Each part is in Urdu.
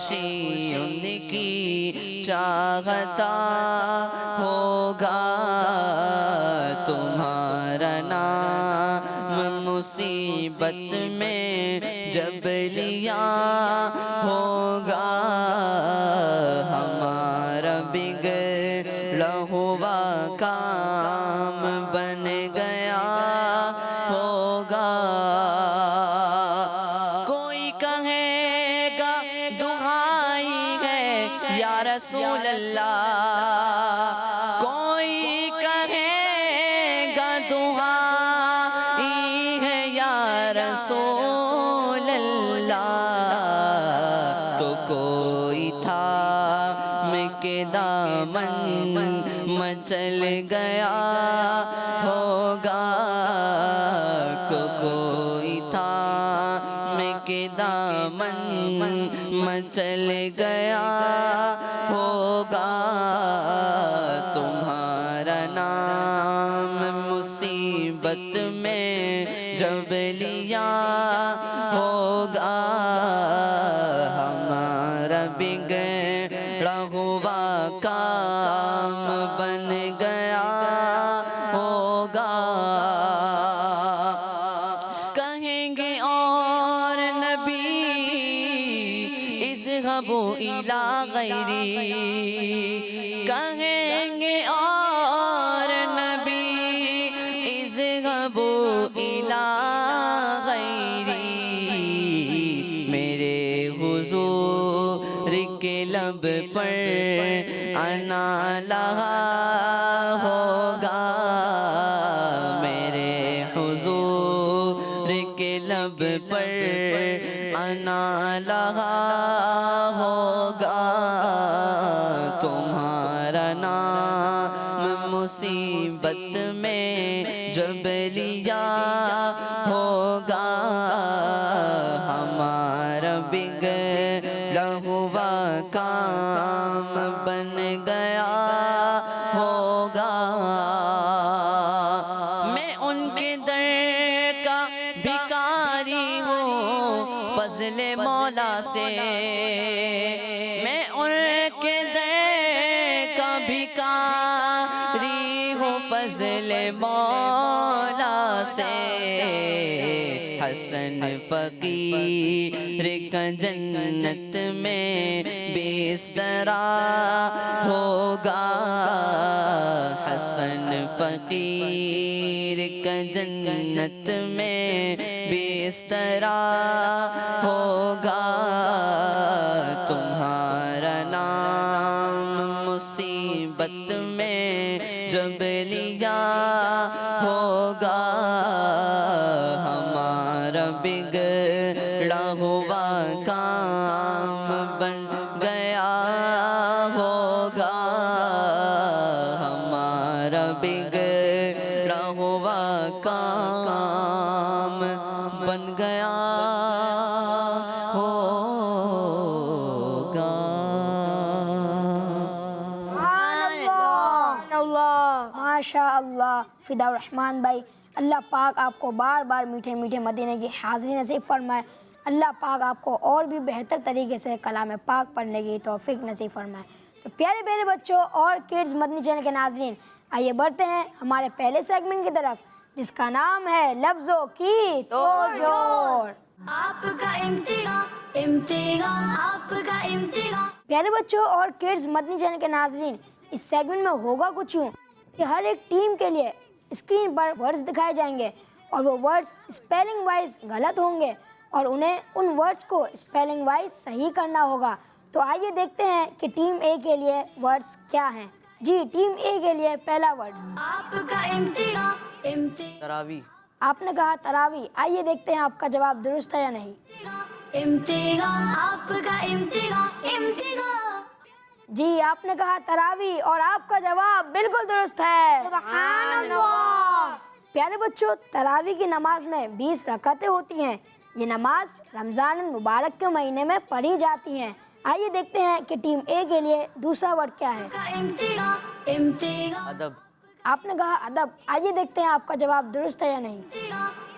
خوشی ان کی چاہتا ہوگا تمہارا نام مصیبت میں جب لیا ہوگا ہمارا بگڑا ہوا کام بن گیا ہوگا کوئی کہے گا دعائی ہے یا رسول اللہ کوئی کہے گا دعائی ہے یا رسول اللہ تو کوئی تھا میں کے دامن مچل گیا ہوگا کوئی تھا میں کے دامن مچل گیا ہوگا تمہارا نام مصیبت میں جب لیا ہوگا ہمارا بگڑا ہوا کام بن گیا ہوگا کہیں گے اور نبی اذهبوا الی غیری کہیں گے اور نبی اذهبوا الی غیری میرے حضور کے لب پر آنا لہا ہوگا میرے حضور کے لب پر آنا لہا ہوگا تمہارا نام مصیبت میں جب لیا ہوگا ہمارا بگڑا ہوا کام بن گیا ہوگا میں ان کے در کا بھکاری ہوں فضل مولا سے میں ان کے در کا بھکاری ہوں فضل مولا سے حسن فقیر کا جنت میں بسترا ہوگا حسن فقیر کا جنت میں بسترا ہوگا تمہارا نام مصیبت میں جب لیا ہوگا ہمارا بگڑا ہوا کام بن گیا ہوگا ہمارا بگڑا ہوا کام بن گیا ہوگا ماشاء اللہ فدا الرحمن بھائی اللہ پاک آپ کو بار بار میٹھے میٹھے مدینے کی حاضری نصیب فرمائے اللہ پاک آپ کو اور بھی بہتر طریقے سے کلام پاک پڑھنے کی توفیق نصیب فرمائے تو پیارے پیارے بچوں اور کڈز مدنی چینل کے ناظرین آئیے بڑھتے ہیں ہمارے پہلے سیگمنٹ کی طرف جس کا نام ہے لفظوں کی توڑ جوڑ آپ کا امتحان امتحان آپ کا امتحان پیارے بچوں اور کڈز مدنی چینل کے ناظرین اس سیگمنٹ میں ہوگا کچھ یوں کہ ہر ایک ٹیم کے لیے اسکرین پر ورڈز دکھائے جائیں گے اور وہ ورڈز اسپیلنگ وائز غلط ہوں گے اور انہیں ان ورڈز کو اسپیلنگ وائز صحیح کرنا ہوگا تو آئیے دیکھتے ہیں کہ ٹیم اے کے لیے ورڈز کیا ہیں جی ٹیم اے کے لیے پہلا ورڈ آپ کا امتحان امتحان تراوی آپ نے کہا تراوی آئیے دیکھتے ہیں آپ کا جواب درست ہے یا نہیں امتحان آپ کا امتحان امتحان جی آپ نے کہا تراوی اور آپ کا جواب بالکل درست ہے سبحان اللہ پیارے بچوں تراوی کی نماز میں 20 رکعتیں ہوتی ہیں یہ نماز رمضان المبارک کے مہینے میں پڑھی جاتی ہیں آئیے دیکھتے ہیں کہ ٹیم اے کے لیے دوسرا ورڈ کیا ہے کا امتحان امتحان ادب آپ نے کہا ادب آئیے دیکھتے ہیں آپ کا جواب درست ہے یا نہیں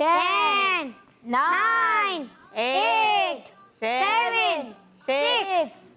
10, 9, 8, 7, 6।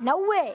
90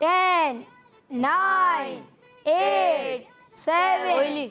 10, 9, 8, 7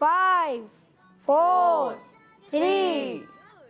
5, 4, 3,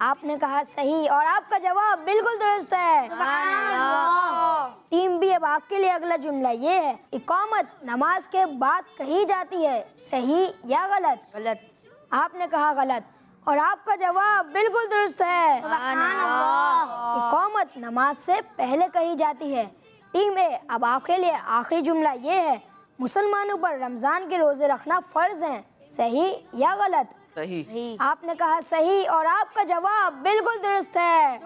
آپ نے کہا صحیح اور آپ کا جواب بالکل درست ہے. ٹیم بی اب آپ کے لیے اگلا جملہ یہ ہے, اقامت نماز کے بعد کہی جاتی ہے, صحیح یا غلط؟ غلط آپ نے کہا غلط اور آپ کا جواب بالکل درست ہے. اقامت نماز سے پہلے کہی جاتی ہے. ٹیم اے اب آپ کے لیے آخری جملہ یہ ہے, مسلمانوں پر رمضان کے روزے رکھنا فرض ہیں, صحیح یا غلط؟ صحیح صحیح آپ نے کہا صحیح اور آپ کا جواب بالکل درست ہے.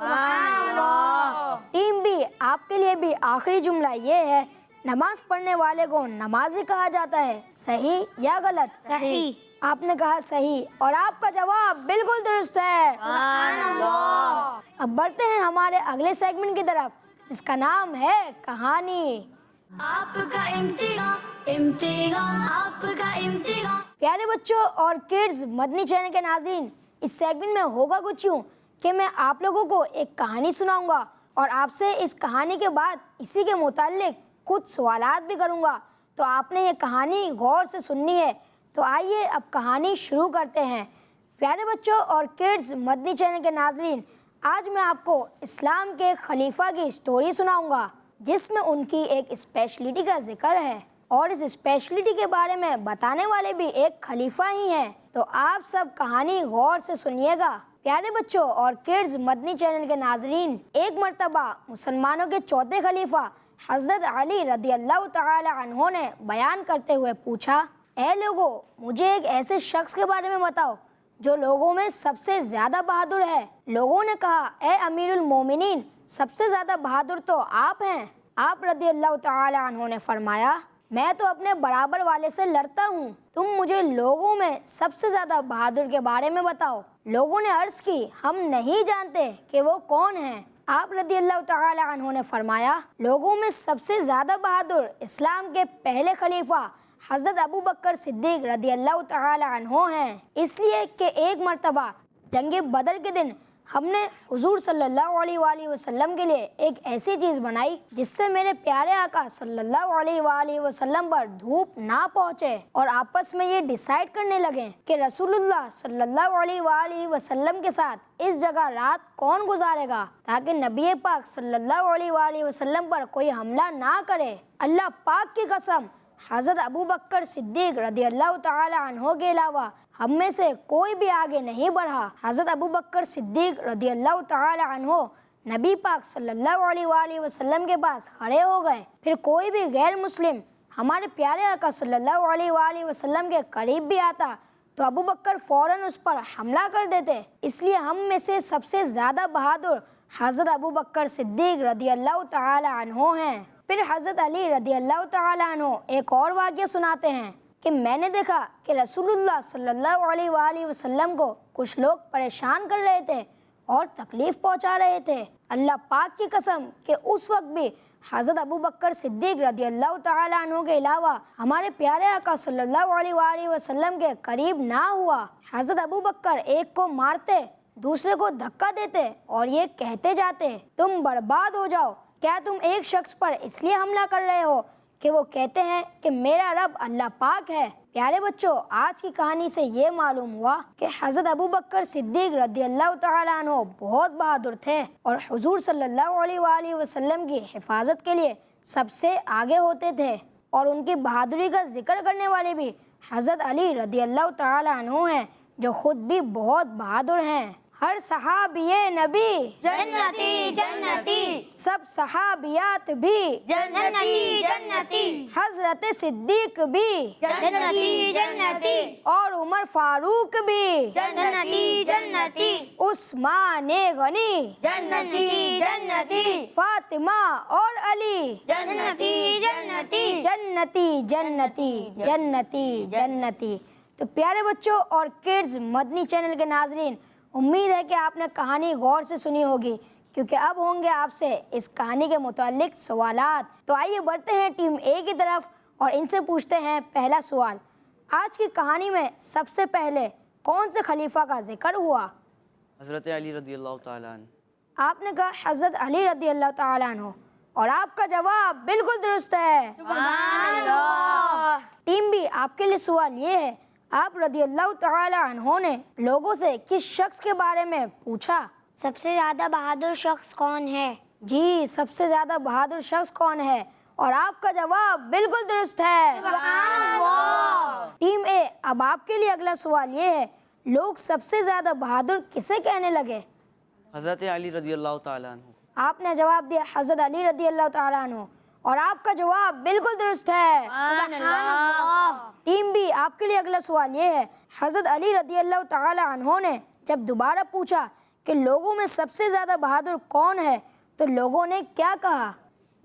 ٹیم بی آپ کے لیے بھی آخری جملہ یہ ہے, نماز پڑھنے والے کو نمازی کہا جاتا ہے, صحیح یا غلط؟ صحیح آپ نے کہا صحیح اور آپ کا جواب بالکل درست ہے. اب بڑھتے ہیں ہمارے اگلے سیگمنٹ کی طرف جس کا نام ہے کہانی. آپ کا امتحان امتحان آپ کا امتحان. پیارے بچوں اور کڈز مدنی چینل کے ناظرین, اس سیگمنٹ میں ہوگا کچھ یوں کہ میں آپ لوگوں کو ایک کہانی سناؤں گا اور آپ سے اس کہانی کے بعد اسی کے متعلق کچھ سوالات بھی کروں گا. تو آپ نے یہ کہانی غور سے سننی ہے. تو آئیے اب کہانی شروع کرتے ہیں. پیارے بچوں اور کڈز مدنی چینل کے ناظرین, آج میں آپ کو اسلام کے خلیفہ کی سٹوری سناؤں گا جس میں ان کی ایک اسپیشلٹی کا ذکر ہے اور اس اسپیشلٹی کے بارے میں بتانے والے بھی ایک خلیفہ ہی ہیں. تو آپ سب کہانی غور سے سنیے گا. پیارے بچوں اور کڈز مدنی چینل کے ناظرین, ایک مرتبہ مسلمانوں کے چوتھے خلیفہ حضرت علی رضی اللہ تعالی عنہ نے بیان کرتے ہوئے پوچھا, اے لوگو, مجھے ایک ایسے شخص کے بارے میں بتاؤ جو لوگوں میں سب سے زیادہ بہادر ہے. لوگوں نے کہا, اے امیر المومنین, سب سے زیادہ بہادر تو آپ ہیں. آپ رضی اللہ تعالی عنہ نے فرمایا, میں تو اپنے برابر والے سے لڑتا ہوں, تم مجھے لوگوں میں سب سے زیادہ بہادر کے بارے میں بتاؤ. لوگوں نے عرض کی, ہم نہیں جانتے کہ وہ کون ہیں. آپ رضی اللہ تعالی عنہ نے فرمایا, لوگوں میں سب سے زیادہ بہادر اسلام کے پہلے خلیفہ حضرت ابو بکر صدیق رضی اللہ تعالی عنہ ہیں, اس لیے کہ ایک مرتبہ جنگ بدر کے دن ہم نے حضور صلی اللہ علیہ وآلہ وسلم کے لیے ایک ایسی چیز بنائی جس سے میرے پیارے آقا صلی اللہ علیہ وآلہ وسلم پر دھوپ نہ پہنچے, اور آپس میں یہ ڈیسائیڈ کرنے لگے کہ رسول اللہ صلی اللہ علیہ وآلہ وسلم کے ساتھ اس جگہ رات کون گزارے گا تاکہ نبی پاک صلی اللہ علیہ وآلہ وسلم پر کوئی حملہ نہ کرے. اللہ پاک کی قسم, حضرت ابو بکر صدیق رضی اللہ تعالی عنہ کے علاوہ ہم میں سے کوئی بھی آگے نہیں بڑھا. حضرت ابو بکر صدیق رضی اللہ تعالی عنہ نبی پاک صلی اللہ علیہ وآلہ وسلم کے پاس کھڑے ہو گئے. پھر کوئی بھی غیر مسلم ہمارے پیارے آقا صلی اللہ علیہ وآلہ وسلم کے قریب بھی آتا تو ابو بکر فوراً اس پر حملہ کر دیتے. اس لیے ہم میں سے سب سے زیادہ بہادر حضرت ابو بکر صدیق رضی اللہ تعالی عنہ ہیں. پھر حضرت علی رضی اللہ تعالی عنہ ایک اور واقعہ سناتے ہیں کہ میں نے دیکھا کہ رسول اللہ صلی اللہ علیہ وآلہ وسلم کو کچھ لوگ پریشان کر رہے تھے اور تکلیف پہنچا رہے تھے. اللہ پاک کی قسم کہ اس وقت بھی حضرت ابو بکر صدیق رضی اللہ تعالی عنہ کے علاوہ ہمارے پیارے آقا صلی اللہ علیہ وآلہ وسلم کے قریب نہ ہوا. حضرت ابو بکر ایک کو مارتے, دوسرے کو دھکا دیتے اور یہ کہتے جاتے, تم برباد ہو جاؤ. کیا تم ایک شخص پر اس لیے حملہ کر رہے ہو کہ وہ کہتے ہیں کہ میرا رب اللہ پاک ہے؟ پیارے بچوں, آج کی کہانی سے یہ معلوم ہوا کہ حضرت ابو بکر صدیق رضی اللہ تعالی عنہ بہت بہادر تھے اور حضور صلی اللہ علیہ وآلہ وسلم کی حفاظت کے لیے سب سے آگے ہوتے تھے. اور ان کی بہادری کا ذکر کرنے والے بھی حضرت علی رضی اللہ تعالی عنہ ہیں جو خود بھی بہت بہادر ہیں. ہر صحابی نبی جنتی جنتی سب صحابیات بھی جنتی جنتی حضرت صدیق بھی جنتی جنتی اور عمر فاروق بھی جنتی جنتی عثمان غنی جنتی جنتی فاطمہ اور علی جنتی جنتی جنتی جنتی جنتی جنتی. تو پیارے بچوں اور کڈز مدنی چینل کے ناظرین, امید ہے کہ آپ نے کہانی غور سے سنی ہوگی کیونکہ اب ہوں گے آپ سے اس کہانی کے متعلق سوالات. تو آئیے بڑھتے ہیں ٹیم اے کی طرف اور ان سے پوچھتے ہیں پہلا سوال. آج کی کہانی میں سب سے پہلے کون سے خلیفہ کا ذکر ہوا؟ حضرت علی رضی اللہ تعالیٰ عنہ. آپ نے کہا حضرت علی رضی اللہ تعالیٰ عنہ اور آپ کا جواب بالکل درست ہے. سبحان اللہ. ٹیم بھی آپ کے لیے سوال یہ ہے, آپ رضی اللہ تعالی عنہ نے لوگوں سے کس شخص کے بارے میں پوچھا؟ سب سے زیادہ بہادر شخص کون ہے؟ جی، سب سے زیادہ بہادر شخص کون ہے؟ اور آپ کا جواب بالکل درست ہے۔ ٹیم اے، اب آپ کے لیے اگلا سوال یہ ہے، لوگ سب سے زیادہ بہادر کسے کہنے لگے؟ حضرت علی رضی اللہ تعالیٰ عنہ۔ آپ نے جواب دیا حضرت علی رضی اللہ تعالیٰ عنہ، اور آپ کا جواب بالکل درست ہے۔ ٹیم بی، آپ کے لیے اگلا سوال یہ ہے، حضرت علی رضی اللہ تعالیٰ عنہ نے جب دوبارہ پوچھا کہ لوگوں میں سب سے زیادہ بہادر کون ہے تو لوگوں نے کیا کہا؟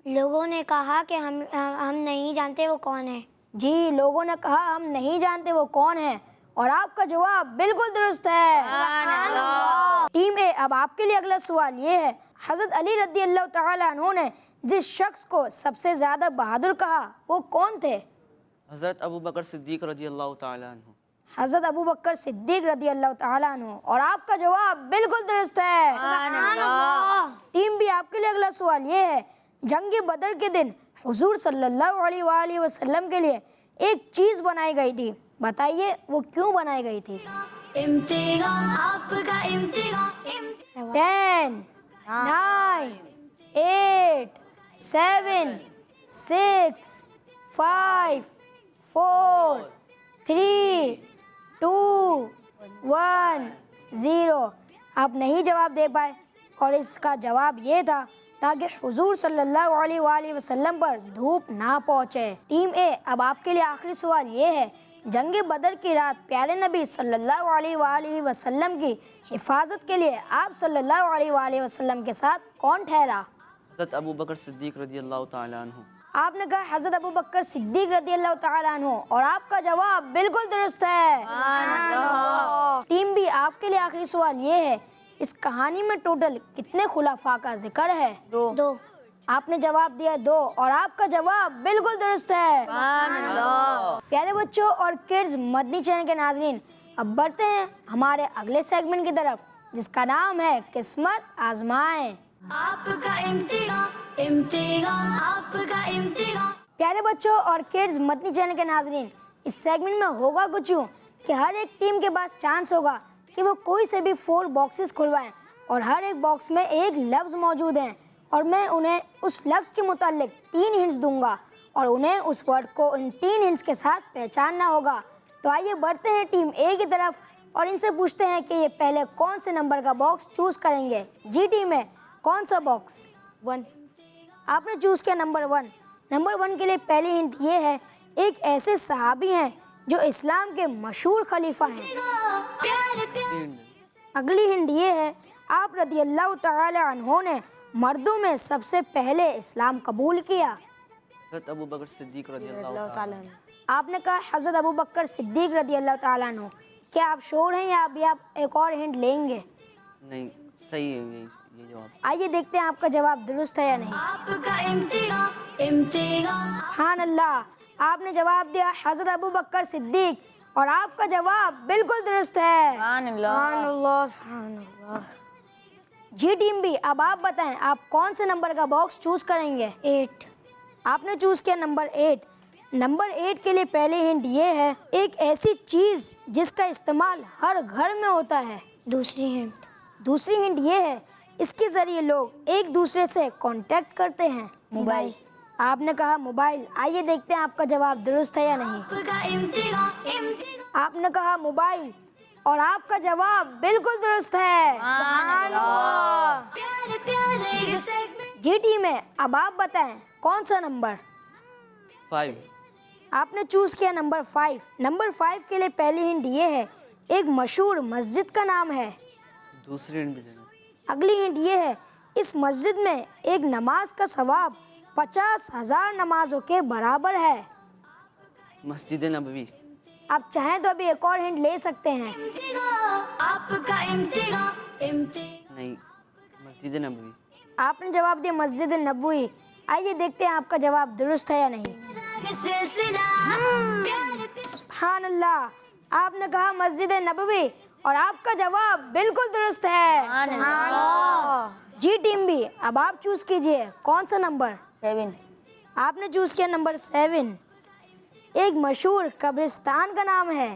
لوگوں نے کہا کہ ہم نہیں جانتے وہ کون ہے۔ جی، لوگوں نے کہا ہم نہیں جانتے وہ کون ہے، اور آپ کا جواب بالکل درست ہے۔ ٹیم اے، اب آپ کے لیے اگلا سوال یہ ہے، حضرت علی رضی اللہ تعالیٰ عنہ نے جس شخص کو سب سے زیادہ بہادر کہا وہ کون تھے؟ حضرت ابو بکر صدیق رضی اللہ تعالیٰ عنہ۔ حضرت ابو بکر صدیق رضی اللہ تعالیٰ عنہ، اور آپ کا جواب بالکل درست ہے۔ ٹیم بھی، آپ کے لیے اگلا سوال یہ ہے، جنگ بدر کے دن حضور صلی اللہ علیہ وآلہ وسلم کے لیے ایک چیز بنائی گئی تھی، بتائیے وہ کیوں بنائی گئی تھی؟ امتحان آپ کا امتحان 10 9 8 7 6 5 4 3 2 1 0۔ آپ نہیں جواب دے پائے، اور اس کا جواب یہ تھا تاکہ حضور صلی اللہ علیہ وآلہ وسلم پر دھوپ نہ پہنچے۔ ٹیم اے، اب آپ کے لیے آخری سوال یہ ہے، جنگ بدر کی رات پیارے نبی صلی اللہ علیہ وآلہ وسلم کی حفاظت کے لیے آپ صلی اللہ علیہ وآلہ وسلم کے ساتھ کون ٹھہرا؟ حضرت ابو بکر صدیق رضی اللہ تعالیٰ عنہ۔ آپ نے کہا حضرت ابو بکر صدیق رضی اللہ تعالیٰ عنہ، اور آپ کا جواب بالکل درست ہے۔ ٹیم بھی، آپ کے لیے آخری سوال یہ ہے، اس کہانی میں ٹوٹل کتنے خلفاء کا ذکر ہے؟ 2۔ آپ نے جواب دیا 2، اور آپ کا جواب بالکل درست ہے۔ پیارے بچوں اور کڈز مدنی چینل کے ناظرین، اب بڑھتے ہیں ہمارے اگلے سیگمنٹ کی طرف، جس کا نام ہے قسمت آزمائیں۔ آپ کا امتحان امتحان آپ کا امتحان۔ پیارے بچوں اور کڈز مدنی چینل کے ناظرین، اس سیگمنٹ میں ہوگا کچھ یوں کہ ہر ایک ٹیم کے پاس چانس ہوگا کہ وہ کوئی سے بھی 4 باکسز کھلوائیں، اور ہر ایک باکس میں ایک لفظ موجود ہیں، اور میں انہیں اس لفظ کے متعلق 3 ہنٹس دوں گا، اور انہیں اس ورڈ کو ان 3 ہنٹس کے ساتھ پہچاننا ہوگا۔ تو آئیے بڑھتے ہیں ٹیم اے کی طرف، اور ان سے پوچھتے ہیں کہ یہ پہلے کون سے نمبر کا باکس چوز کریں گے۔ جی ٹیم اے، کون سا باکس؟ 1۔ آپ نے چوز کیا نمبر 1۔ نمبر 1 کے لیے پہلی ہنٹ یہ ہے، ایک ایسے صحابی ہیں جو اسلام کے مشہور خلیفہ ہیں۔ پیارے پیارے اگلی ہنٹ یہ ہے، آپ رضی اللہ تعالی عنہ نے مردوں میں سب سے پہلے اسلام قبول کیا۔ حضرت ابو بکر صدیق رضی اللہ تعالیٰ عنہ۔ آپ نے کہا حضرت ابو بکر صدیق رضی اللہ تعالیٰ عنہ۔ کیا آپ شور ہیں یا ابھی آپ ایک اور ہنٹ لیں گے؟ نہیں، صحیح ہے یہ جواب۔ آئیے دیکھتے ہیں آپ کا جواب درست ہے یا نہیں۔ آپ کا امتحان امتحان۔ سبحان اللہ، آپ نے جواب دیا حضرت ابو بکر صدیق، اور آپ کا جواب بالکل درست ہے۔ جی ٹیم بھی، اب آپ بتائیں آپ کون سے نمبر کا باکس چوز کریں گے؟ 8۔ آپ نے چوز کیا نمبر 8۔ نمبر 8 کے لیے پہلی ہنٹ یہ ہے، ایک ایسی چیز جس کا استعمال ہر گھر میں ہوتا ہے۔ دوسری ہنٹ۔ دوسری ہنٹ یہ ہے، اس کے ذریعے لوگ ایک دوسرے سے کانٹیکٹ کرتے ہیں۔ موبائل۔ آپ نے کہا موبائل۔ آئیے دیکھتے ہیں آپ کا جواب درست ہے یا نہیں۔ آپ کا امتحان امتحان۔ آپ نے کہا موبائل، اور آپ کا جواب بالکل درست ہے۔ پیارے پیارے سیگمنٹ۔ جی ٹیم ہے، اب آپ بتائیں کون سا نمبر؟ 5۔ آپ نے چوز کیا نمبر 5۔ نمبر 5 کے لیے پہلی ہنٹ یہ ہے، ایک مشہور مسجد کا نام ہے۔ دوسری ہنٹ بھی دینا۔ اگلی ہنٹ یہ ہے، اس مسجد میں ایک نماز کا ثواب 50,000 نمازوں کے برابر ہے۔ مسجد نبوی۔ آپ چاہیں تو ابھی ایک اور ہنٹ لے سکتے ہیں۔ آپ کا امتحان امتحان۔ نہیں، مسجد نبوی۔ آپ نے جواب دیا مسجد نبوی۔ آئیے دیکھتے ہیں آپ کا جواب درست ہے یا نہیں۔ سلسلہ پیارے پیارے۔ سبحان اللہ، آپ نے کہا مسجد نبوی، اور آپ کا جواب بالکل درست ہے۔ جی ٹیم بھی، اب آپ چوز کیجئے کون سا نمبر؟ 7۔ آپ نے چوز کیا نمبر 7۔ ایک مشہور قبرستان کا نام ہے۔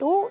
2